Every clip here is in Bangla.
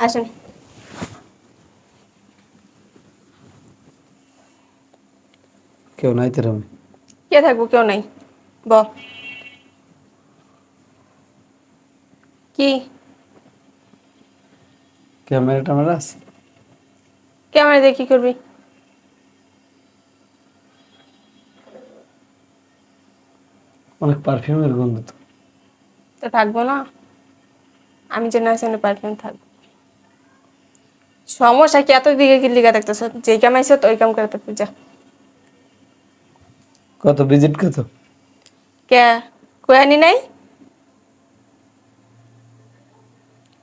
আসেন। কেউ নাই তোর আমি কে থাকবো? কেউ নাই। ব কি ক্যামেরা ট্যামেরা আছে? ক্যামেরা দিয়ে কি করবি? অনেক পারফিউমের গন্ধ তো। তো থাকবো না? আমি যে না শুনে পারফিউম থাকবো। সমস্যা কি? এত দিকে কি লিগা দেখতেছ? যে কাম আইসো তো ওই কাম করে থাকবি যা। কত ভিজিট কত? কে কয়ানি নাই?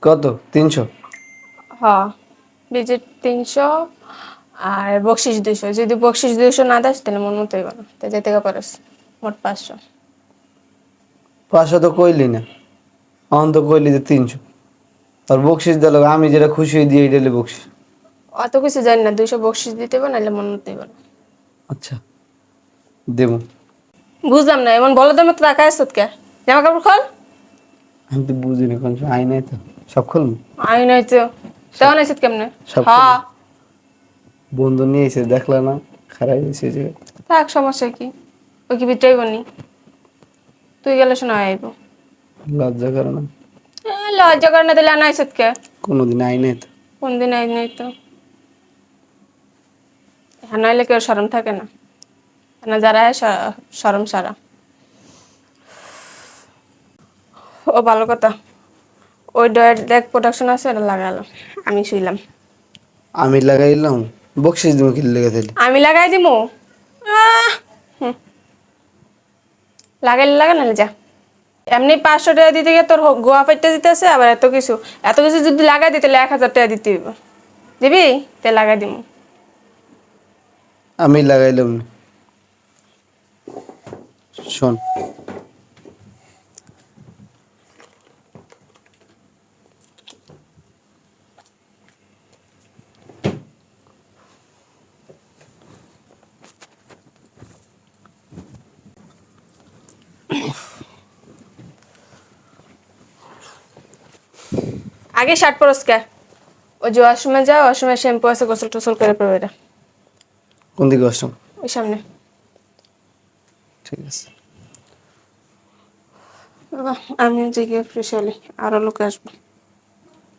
কত 300? হ, ভিজিট 300 আর বকশিস 200। যদি বকশিস 200 না দাস তাহলে মন মতো হইব না, তাই যেতে পারস। মোট 500। 500 তো কইলি না, অন তো কইলি যে 300। আর বকশিস দিল আমি যেটা খুশি হয়ে দিয়ে দিলে বকশিস। অত কিছু জানি না, 200 বকশিস দিতে হবে, নাহলে মন মতো হইব না। আচ্ছা দেবো। বুঝলাম না, এমন বলদের মতো তাকায় আসত কে? জামা কাপড় খোল। আমি তো বুঝি না, কোন আই নাই তো, সব খুলবো। আই নাই তো তেমন আইসত কেমনে? সব হ্যাঁ বন্ধু নিয়ে এসে দেখলা না, খারাপ হয়েছে যে। থাক, সমস্যা কি? ওই কি বিটাইব নি? তুই গেলে শোনা আইব। লজ্জা করে না? লজ্জা করে না দিলে আনাইসত কে? কোনোদিন আই নাই তো। কোনদিন আই নাই তো? হ্যাঁ, নাইলে কেউ শরম থাকে না। না, যারা শরম সারা। ও ভালো কথা। ওই ডয়ের দেখ প্রোডাকশন আছে, এটা লাগালো। আমি শুইলাম। আমি লাগাইলাম, বকশিস তুমি কি লেগে দিলি? আমি লাগাই দিমু। হুম, লাগাইলে লাগা, নাহলে যা। এমনি 500 টাকা দিতে গিয়ে তোর গোয়া ফাইটটা দিতে আছে, আবার এত কিছু। এত কিছু যদি লাগাই দিতে, তাহলে 1000 টাকা দিতে হইব। দিবি? তে লাগাই দিমু। আমি লাগাইলাম না। শোন, আগে শার্ট পরস কে? ওই যে ওয়াশরুমে যাও, ওয়াশরুমে শ্যাম্পু আছে, গোসল টোসল করে পড়বে এটা। কোন দিকে আসলাম? ওই সামনে। ঠিক আছে। বাবা, আমি যে গিয়ে ফ্রেশ হলি, আরো লোক আসবো।